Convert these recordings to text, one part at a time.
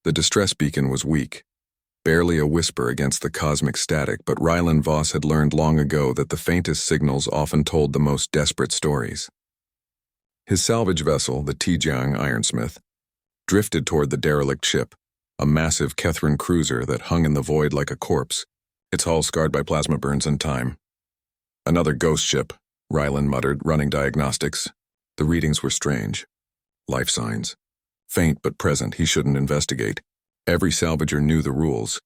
The distress beacon was weak, barely a whisper against the cosmic static, but Rylan Voss had learned long ago that the faintest signals often told the most desperate stories. His salvage vessel, the Tijiang Ironsmith, drifted toward the derelict ship, a massive Kethran cruiser that hung in the void like a corpse, its hull scarred by plasma burns and time. Another ghost ship, Rylan muttered, running diagnostics. The readings were strange. Life signs. Faint but present, he shouldn't investigate. Every salvager knew the rules.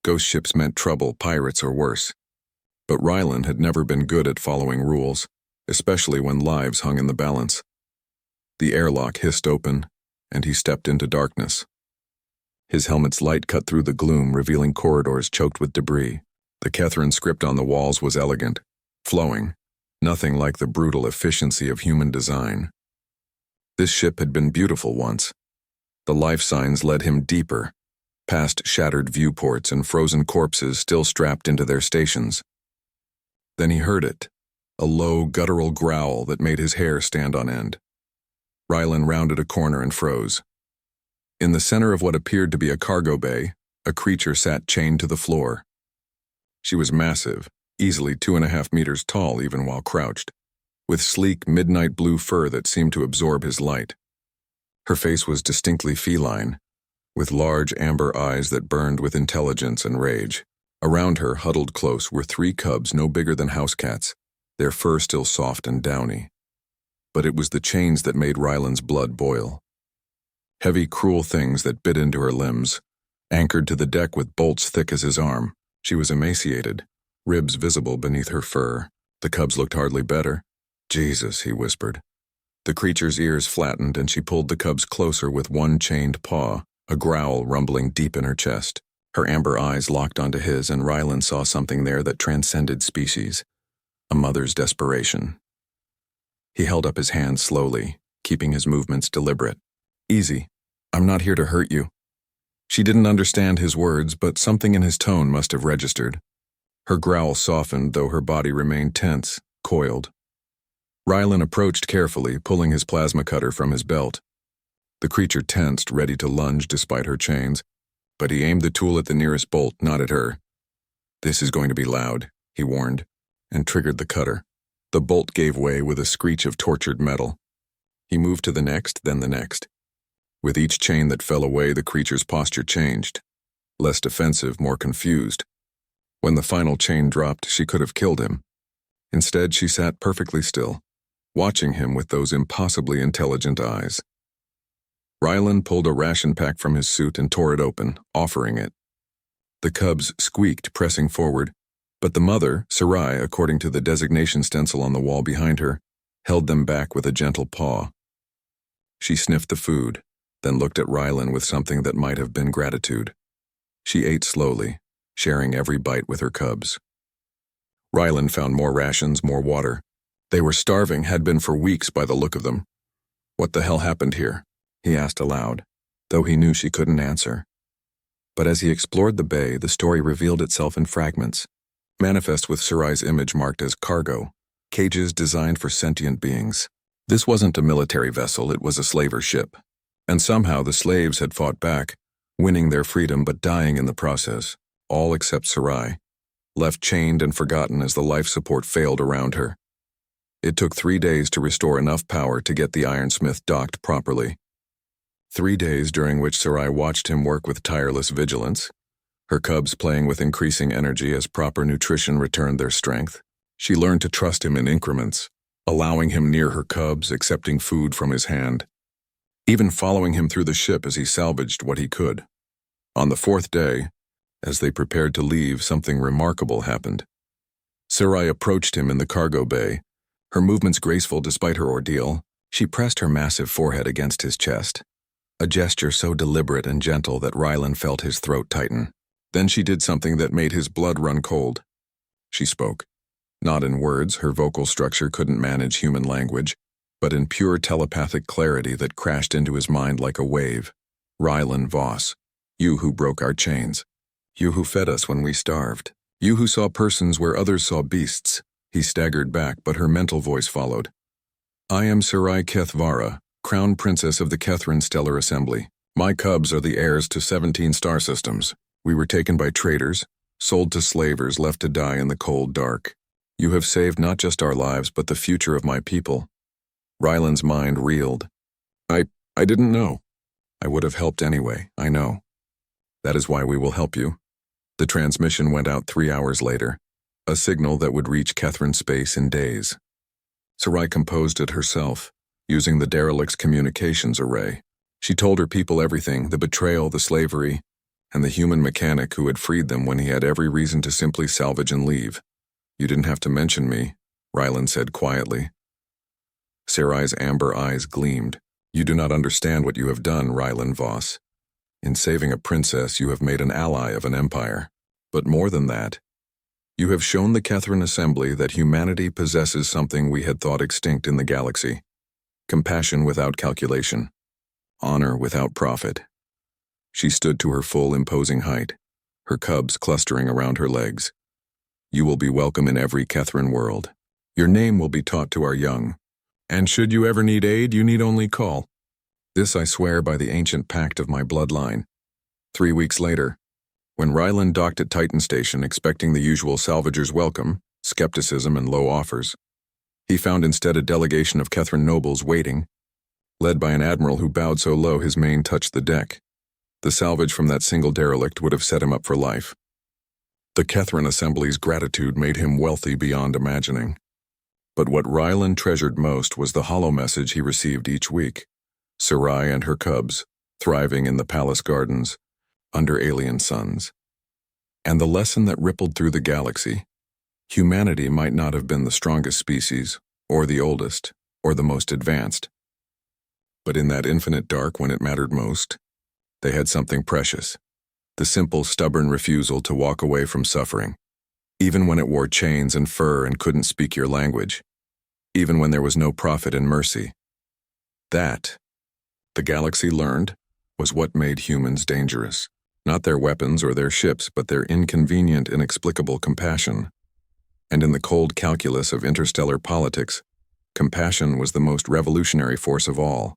Ghost ships meant trouble, pirates or worse. But Rylan had never been good at following rules, especially when lives hung in the balance. The airlock hissed open, and he stepped into darkness. His helmet's light cut through the gloom, revealing corridors choked with debris. The Kethran script on the walls was elegant, flowing, nothing like the brutal efficiency of human design. This ship had been beautiful once. The life signs led him deeper, past shattered viewports and frozen corpses still strapped into their stations. Then he heard it, a low, guttural growl that made his hair stand on end. Rylan rounded a corner and froze. In the center of what appeared to be a cargo bay, a creature sat chained to the floor. She was massive, easily 2.5 meters tall even while crouched, with sleek midnight blue fur that seemed to absorb his light. Her face was distinctly feline, with large amber eyes that burned with intelligence and rage. Around her, huddled close, were 3 cubs no bigger than house cats, their fur still soft and downy. But it was the chains that made Rylan's blood boil. Heavy, cruel things that bit into her limbs, anchored to the deck with bolts thick as his arm. She was emaciated, ribs visible beneath her fur. The cubs looked hardly better. "Jesus," he whispered. The creature's ears flattened, and she pulled the cubs closer with one chained paw, a growl rumbling deep in her chest. Her amber eyes locked onto his, and Rylan saw something there that transcended species, a mother's desperation. He held up his hand slowly, keeping his movements deliberate. "Easy. I'm not here to hurt you." She didn't understand his words, but something in his tone must have registered. Her growl softened, though her body remained tense, coiled. Rylan approached carefully, pulling his plasma cutter from his belt. The creature tensed, ready to lunge despite her chains, but he aimed the tool at the nearest bolt, not at her. "This is going to be loud," he warned, and triggered the cutter. The bolt gave way with a screech of tortured metal. He moved to the next, then the next. With each chain that fell away, the creature's posture changed. Less defensive, more confused. When the final chain dropped, she could have killed him. Instead, she sat perfectly still, watching him with those impossibly intelligent eyes. Rylan pulled a ration pack from his suit and tore it open, offering it. The cubs squeaked, pressing forward, but the mother, Sarai, according to the designation stencil on the wall behind her, held them back with a gentle paw. She sniffed the food, then looked at Rylan with something that might have been gratitude. She ate slowly, sharing every bite with her cubs. Rylan found more rations, more water. They were starving, had been for weeks by the look of them. "What the hell happened here?" he asked aloud, though he knew she couldn't answer. But as he explored the bay, the story revealed itself in fragments, manifest with Sarai's image marked as cargo, cages designed for sentient beings. This wasn't a military vessel, it was a slaver ship. And somehow the slaves had fought back, winning their freedom but dying in the process, all except Sarai, left chained and forgotten as the life support failed around her. It took 3 days to restore enough power to get the Ironsmith docked properly. 3 days during which Sarai watched him work with tireless vigilance, her cubs playing with increasing energy as proper nutrition returned their strength. She learned to trust him in increments, allowing him near her cubs, accepting food from his hand, even following him through the ship as he salvaged what he could. On the 4th day, as they prepared to leave, something remarkable happened. Sarai approached him in the cargo bay, her movements graceful despite her ordeal. She pressed her massive forehead against his chest, a gesture so deliberate and gentle that Rylan felt his throat tighten. Then she did something that made his blood run cold. She spoke. Not in words, her vocal structure couldn't manage human language, but in pure telepathic clarity that crashed into his mind like a wave. "Rylan Voss, you who broke our chains. You who fed us when we starved. You who saw persons where others saw beasts." He staggered back, but her mental voice followed. "I am Sarai Kethvara, Crown Princess of the Kethran Stellar Assembly. My cubs are the heirs to 17 star systems. We were taken by traitors, sold to slavers left to die in the cold dark. You have saved not just our lives, but the future of my people. Ryland's mind reeled. I didn't know. I would have helped anyway, I know. That is why we will help you. The transmission went out 3 hours later, a signal that would reach Catherine space in days. Sarai composed it herself, using the derelict's communications array. She told her people everything, the betrayal, the slavery, and the human mechanic who had freed them when he had every reason to simply salvage and leave. You didn't have to mention me, Ryland said quietly. Sarai's amber eyes gleamed. You do not understand what you have done, Ryland Voss. In saving a princess, you have made an ally of an empire. But more than that, you have shown the Catherine Assembly that humanity possesses something we had thought extinct in the galaxy. Compassion without calculation. Honor without profit. She stood to her full, imposing height, her cubs clustering around her legs. You will be welcome in every Catherine world. Your name will be taught to our young. And should you ever need aid, you need only call. This I swear by the ancient pact of my bloodline. 3 weeks later, when Ryland docked at Titan Station expecting the usual salvager's welcome, skepticism and low offers, he found instead a delegation of Catherine nobles waiting, led by an admiral who bowed so low his mane touched the deck. The salvage from that single derelict would have set him up for life. The Catherine Assembly's gratitude made him wealthy beyond imagining. But what Ryland treasured most was the hollow message he received each week. Sarai and her cubs, thriving in the palace gardens, under alien suns. And the lesson that rippled through the galaxy. Humanity might not have been the strongest species, or the oldest, or the most advanced. But in that infinite dark when it mattered most, they had something precious. The simple, stubborn refusal to walk away from suffering. Even when it wore chains and fur and couldn't speak your language. Even when there was no profit in mercy. That, the galaxy learned, was what made humans dangerous. Not their weapons or their ships, but their inconvenient, inexplicable compassion. And in the cold calculus of interstellar politics, compassion was the most revolutionary force of all.